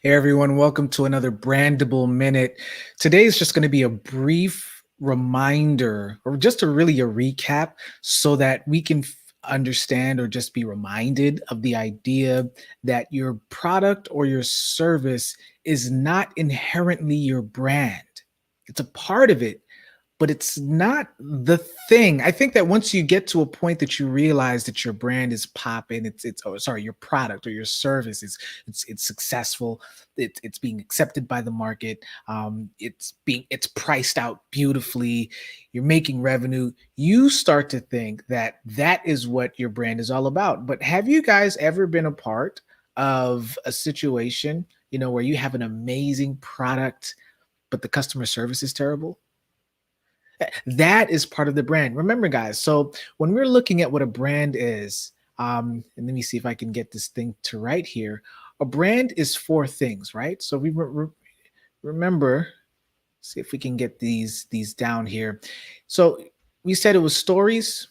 Hey everyone, welcome to another Brandable Minute. Today is just going to be a brief reminder or just a recap so that we can understand or just be reminded of the idea that your product or your service is not inherently your brand. It's a part of it, but it's not the thing. I think that once you get to a point that you realize that your brand is popping, your product or your service is it's successful, it's being accepted by the market, it's priced out beautifully, you're making revenue. You start to think that that is what your brand is all about. But have you guys ever been a part of a situation, where you have an amazing product, but the customer service is terrible? That is part of the brand. Remember, guys, so when we're looking at what a brand is, and let me see if I can get this thing to right here. A brand is four things, right? So remember, see if we can get these down here. So we said it was stories,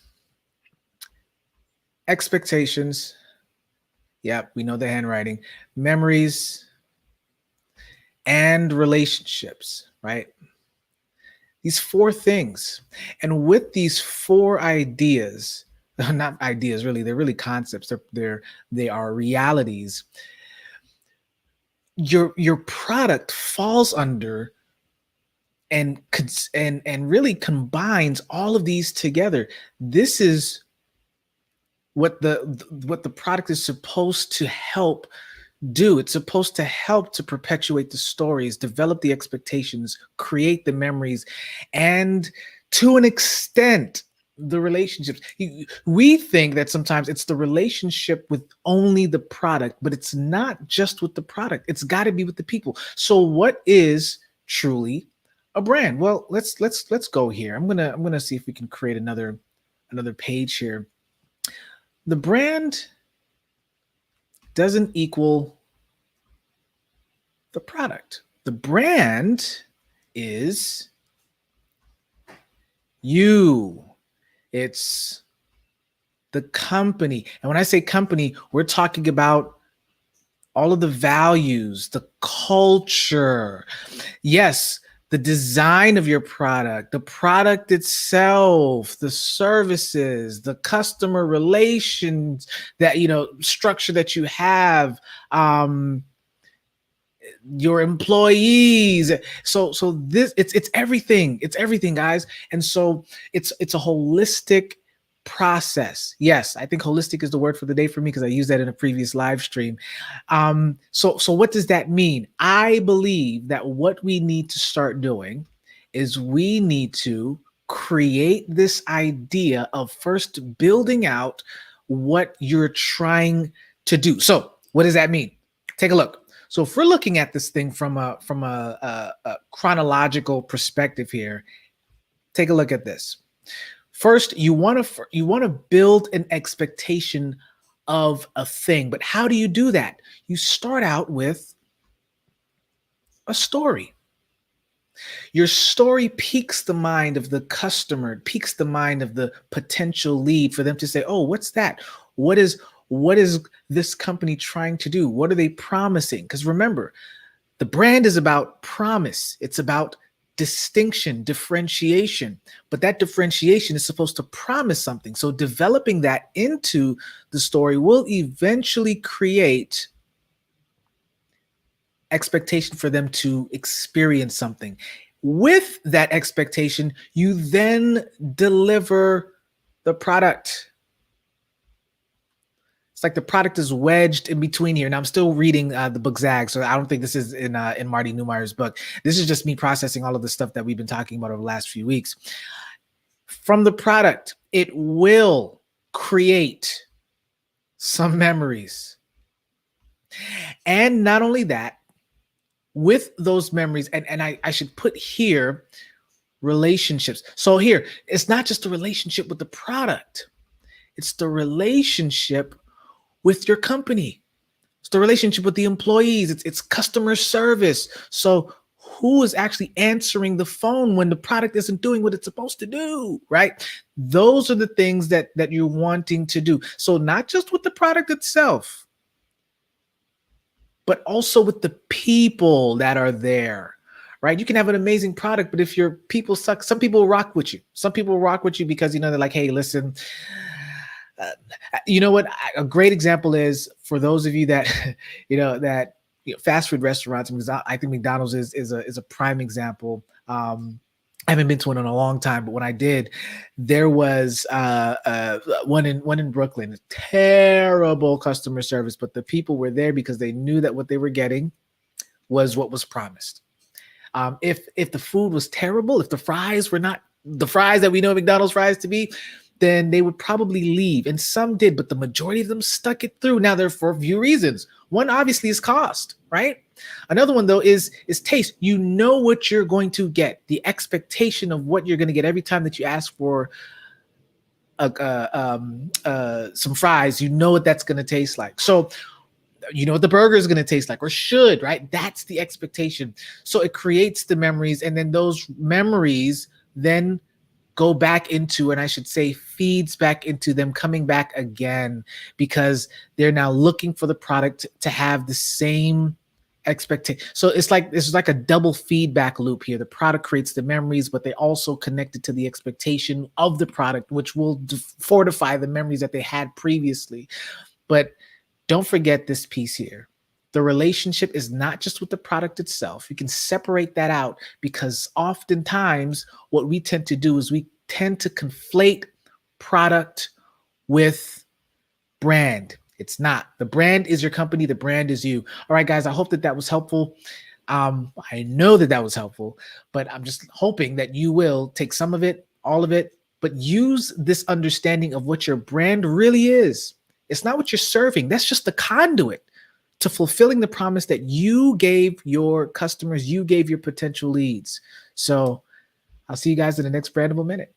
expectations. Yeah, we know the handwriting, memories, and relationships, right? These four things. And with these four ideas, not ideas really, they're really concepts. They are realities. Your product falls under and really combines all of these together. This is what the product is supposed to help do. It's supposed to help to perpetuate the stories, develop the expectations, create the memories, and to an extent, the relationships. We think that sometimes it's the relationship with only the product, but it's not just with the product. It's got to be with the people. So what is truly a brand? Well, let's go here. I'm gonna see if we can create another page here. The brand doesn't equal the product. The brand is you. It's the company. And when I say company, we're talking about all of the values, the culture. Yes, the design of your product, the product itself, the services, the customer relations, that structure that you have, your employees. So this it's everything. It's everything, guys. And so it's a holistic process. Yes, I think holistic is the word for the day for me because I used that in a previous live stream. So what does that mean? I believe that what we need to start doing is we need to create this idea of first building out what you're trying to do. So what does that mean? Take a look. So if we're looking at this thing from a chronological perspective here, take a look at this. First, you want to build an expectation of a thing. But how do you do that? You start out with a story. Your story piques the mind of the customer, piques the mind of the potential lead for them to say, "Oh, what's that? What is this company trying to do? What are they promising?" Because remember, the brand is about promise. It's about distinction, differentiation. But that differentiation is supposed to promise something. So developing that into the story will eventually create expectation for them to experience something. With that expectation, you then deliver the product. It's like the product is wedged in between here. And I'm still reading the book Zag, so I don't think this is in Marty Neumeier's book. This is just me processing all of the stuff that we've been talking about over the last few weeks. From the product, it will create some memories. And not only that, with those memories, and I should put here relationships. So here, it's not just the relationship with the product, it's the relationship with your company. It's the relationship with the employees. It's customer service. So who is actually answering the phone when the product isn't doing what it's supposed to do, right? Those are the things that you're wanting to do. So not just with the product itself, but also with the people that are there, right? You can have an amazing product, but if your people suck, some people will rock with you. Some people will rock with you because, they're like, hey, listen, uh, you know what? A great example is for those of you that, fast food restaurants, because I think McDonald's is a prime example. I haven't been to one in a long time, but when I did, there was one in Brooklyn. Terrible customer service, but the people were there because they knew that what they were getting was what was promised. If the food was terrible, if the fries were not the fries that we know McDonald's fries to be, then they would probably leave. And some did, but the majority of them stuck it through. Now, there for a few reasons. One obviously is cost, right? Another one though is taste. You know what you're going to get. The expectation of what you're going to get every time that you ask for some fries. You know what that's going to taste like. So you know what the burger is going to taste like, or should, right? That's the expectation. So it creates the memories, and then those memories then go back into, and I should say feeds back into them coming back again, because they're now looking for the product to have the same expectation. So it's like a double feedback loop here. The product creates the memories, but they also connect it to the expectation of the product, which will fortify the memories that they had previously. But don't forget this piece here. The relationship is not just with the product itself. You can separate that out, because oftentimes what we tend to do is we tend to conflate product with brand. It's not. The brand is your company. The brand is you. All right, guys, I hope that was helpful. I know that was helpful, but I'm just hoping that you will take some of it, all of it, but use this understanding of what your brand really is. It's not what you're serving. That's just the conduit to fulfilling the promise that you gave your customers, you gave your potential leads. So I'll see you guys in the next Brandable Minute.